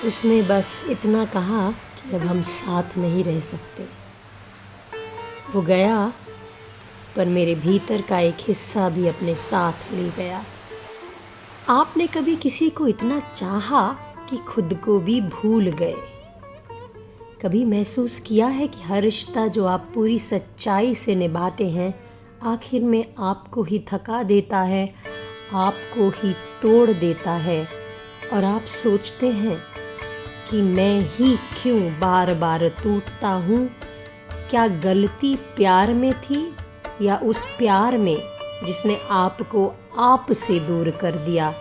उसने बस इतना कहा कि अब हम साथ नहीं रह सकते। वो गया, पर मेरे भीतर का एक हिस्सा भी अपने साथ ले गया। आपने कभी किसी को इतना चाहा कि खुद को भी भूल गए? कभी महसूस किया है कि हर रिश्ता जो आप पूरी सच्चाई से निभाते हैं, आखिर में आपको ही थका देता है, आपको ही तोड़ देता है, और आप सोचते हैं कि मैं ही क्यों बार बार टूटता हूँ? क्या गलती प्यार में थी या उस प्यार में जिसने आपको आप से दूर कर दिया?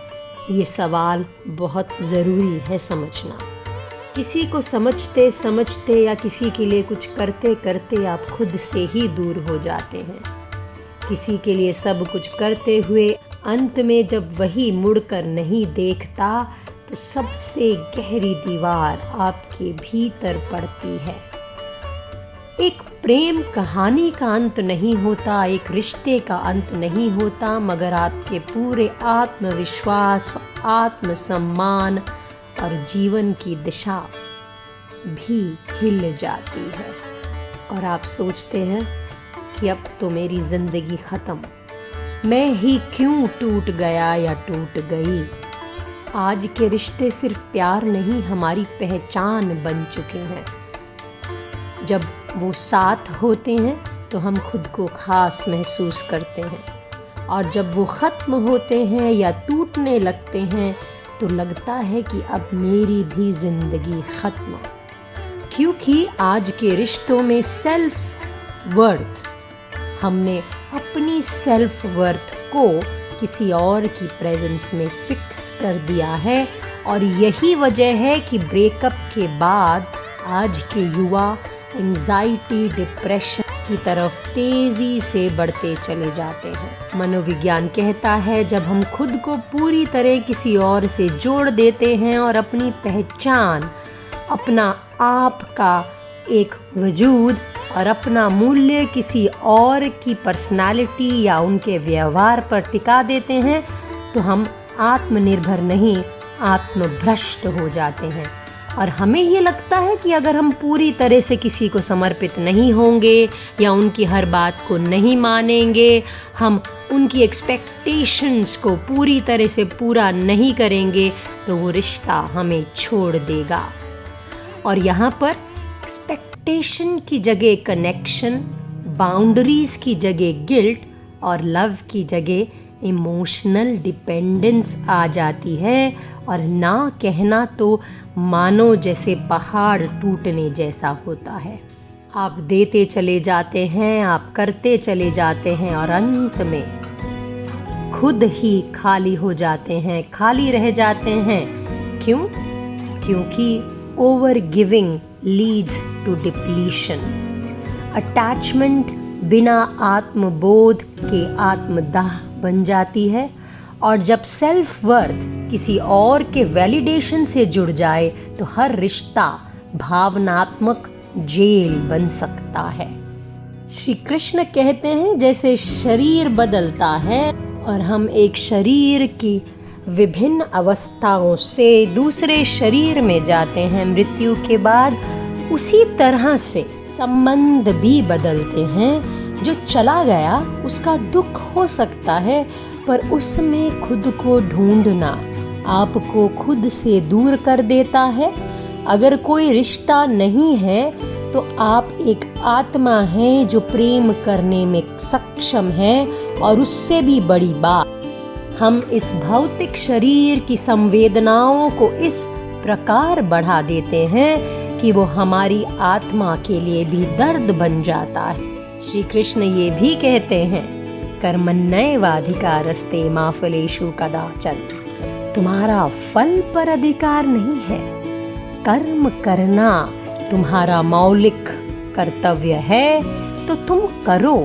ये सवाल बहुत ज़रूरी है समझना। किसी को समझते समझते या किसी के लिए कुछ करते करते आप खुद से ही दूर हो जाते हैं। किसी के लिए सब कुछ करते हुए अंत में जब वही मुड़कर नहीं देखता, तो सबसे गहरी दीवार आपके भीतर पड़ती है। एक प्रेम कहानी का अंत नहीं होता, एक रिश्ते का अंत नहीं होता, मगर आपके पूरे आत्मविश्वास, आत्मसम्मान और जीवन की दिशा भी हिल जाती है। और आप सोचते हैं कि अब तो मेरी जिंदगी खत्म, मैं ही क्यों टूट गया या टूट गई। आज के रिश्ते सिर्फ प्यार नहीं, हमारी पहचान बन चुके हैं। जब वो साथ होते हैं तो हम खुद को खास महसूस करते हैं, और जब वो ख़त्म होते हैं या टूटने लगते हैं तो लगता है कि अब मेरी भी ज़िंदगी ख़त्म। क्योंकि आज के रिश्तों में सेल्फ वर्थ, हमने अपनी सेल्फ वर्थ को किसी और की प्रेजेंस में फिक्स कर दिया है, और यही वजह है कि ब्रेकअप के बाद आज के युवा एंजाइटी, डिप्रेशन की तरफ तेज़ी से बढ़ते चले जाते हैं। मनोविज्ञान कहता है जब हम खुद को पूरी तरह किसी और से जोड़ देते हैं और अपनी पहचान, अपना आप का एक वजूद और अपना मूल्य किसी और की पर्सनालिटी या उनके व्यवहार पर टिका देते हैं, तो हम आत्मनिर्भर नहीं, आत्मभ्रष्ट हो जाते हैं। और हमें ये लगता है कि अगर हम पूरी तरह से किसी को समर्पित नहीं होंगे या उनकी हर बात को नहीं मानेंगे, हम उनकी एक्सपेक्टेशंस को पूरी तरह से पूरा नहीं करेंगे, तो वो रिश्ता हमें छोड़ देगा। और यहाँ पर एक्सपेक्टेशन की जगह कनेक्शन, बाउंड्रीज की जगह गिल्ट और लव की जगह इमोशनल डिपेंडेंस आ जाती है, और ना कहना तो मानो जैसे पहाड़ टूटने जैसा होता है। आप देते चले जाते हैं, आप करते चले जाते हैं, और अंत में खुद ही खाली हो जाते हैं, खाली रह जाते हैं। क्यों? क्योंकि over giving leads to depletion. Attachment बिना आत्मबोध के आत्मदाह बन जाती है, और जब सेल्फ वर्थ किसी और के वैलिडेशन से जुड़ जाए तो हर रिश्ता भावनात्मक जेल बन सकता है। श्री कृष्ण कहते हैं जैसे शरीर बदलता है और हम एक शरीर की विभिन्न अवस्थाओं से दूसरे शरीर में जाते हैं मृत्यु के बाद, उसी तरह से संबंध भी बदलते हैं। जो चला गया उसका दुख हो सकता है, पर उसमें खुद को ढूंढना आपको खुद से दूर कर देता है। अगर कोई रिश्ता नहीं है तो आप एक आत्मा हैं जो प्रेम करने में सक्षम है, और उससे भी बड़ी बात, हम इस भौतिक शरीर की संवेदनाओं को इस प्रकार बढ़ा देते हैं कि वो हमारी आत्मा के लिए भी दर्द बन जाता है। श्री कृष्ण ये भी कहते हैं, कर्मण्येवाधिकारस्ते मा फलेषु कदाचन। तुम्हारा फल पर अधिकार नहीं है, कर्म करना तुम्हारा मौलिक कर्तव्य है, तो तुम करो,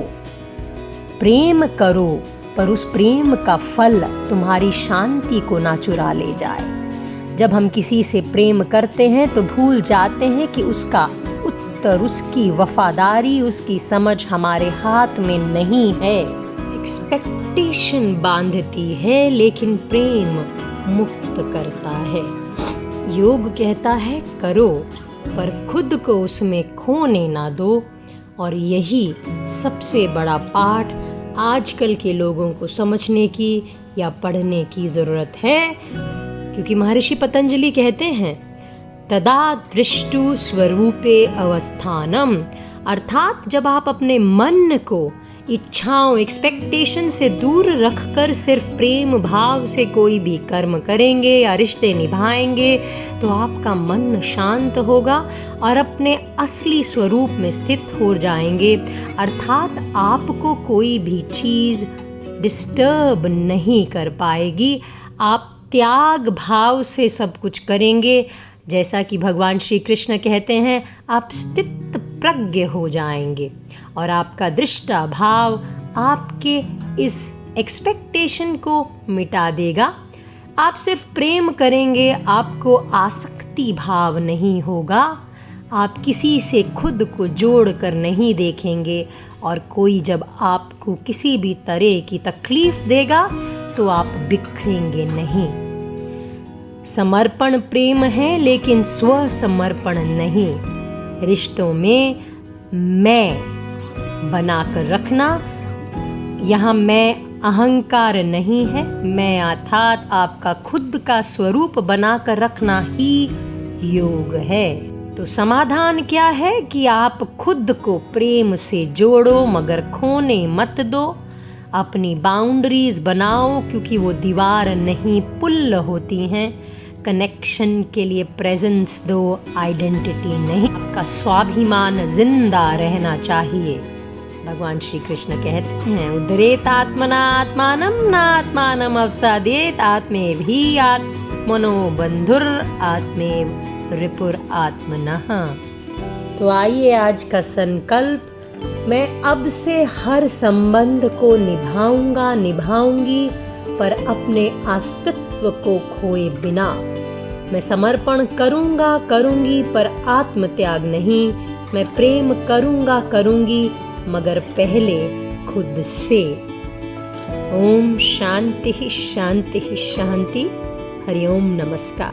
प्रेम करो, पर उस प्रेम का फल तुम्हारी शांति को ना चुरा ले जाए। जब हम किसी से प्रेम करते हैं तो भूल जाते हैं कि उसका उत्तर, उसकी वफादारी, उसकी समझ हमारे हाथ में नहीं है। एक्सपेक्टेशन बांधती है, लेकिन प्रेम मुक्त करता है। योग कहता है करो, पर खुद को उसमें खोने ना दो। और यही सबसे बड़ा पाठ आजकल के लोगों को समझने की या पढ़ने की ज़रूरत है, क्योंकि महर्षि पतंजलि कहते हैं तदा दृष्टु स्वरूपे अवस्थानम, अर्थात जब आप अपने मन को इच्छाओं एक्सपेक्टेशन से दूर रखकर सिर्फ प्रेम भाव से कोई भी कर्म करेंगे या रिश्ते निभाएंगे तो आपका मन शांत होगा और अपने असली स्वरूप में स्थित हो जाएंगे। अर्थात आपको कोई भी चीज़ डिस्टर्ब नहीं कर पाएगी। आप त्याग भाव से सब कुछ करेंगे। जैसा कि भगवान श्री कृष्ण कहते हैं, आप स्थित प्रज्ञ हो जाएंगे और आपका दृष्टा भाव आपके इस एक्सपेक्टेशन को मिटा देगा। आप सिर्फ प्रेम करेंगे, आपको आसक्ति भाव नहीं होगा। आप किसी से खुद को जोड़ कर नहीं देखेंगे और कोई जब आपको किसी भी तरह की तकलीफ देगा तो आप बिखरेंगे नहीं। समर्पण प्रेम है, लेकिन स्व समर्पण नहीं। रिश्तों में मैं बनाकर रखना, यहाँ मैं अहंकार नहीं है। मैं अर्थात आपका खुद का स्वरूप बनाकर रखना ही योग है। तो समाधान क्या है कि आप खुद को प्रेम से जोड़ो, मगर खोने मत दो। अपनी बाउंड्रीज बनाओ, क्योंकि वो दीवार नहीं पुल होती हैं। कनेक्शन के लिए प्रेजेंस दो, आइडेंटिटी नहीं। आपका स्वाभिमान जिंदा रहना चाहिए। भगवान श्री कृष्ण कहते हैं उद्धरेत आत्मना आत्मानम नात्मानम अवसादेत आत्मेभि आत्मनो बंधुर आत्मेव रिपुर आत्मनः। तो आइए आज का संकल्प, मैं अब से हर संबंध को निभाऊंगी, पर अपने अस्तित्व को खोए बिना। मैं समर्पण करूंगी, पर आत्मत्याग नहीं। मैं प्रेम करूंगी, मगर पहले खुद से। ओम शांति शांति शांति। हरिओम नमस्कार।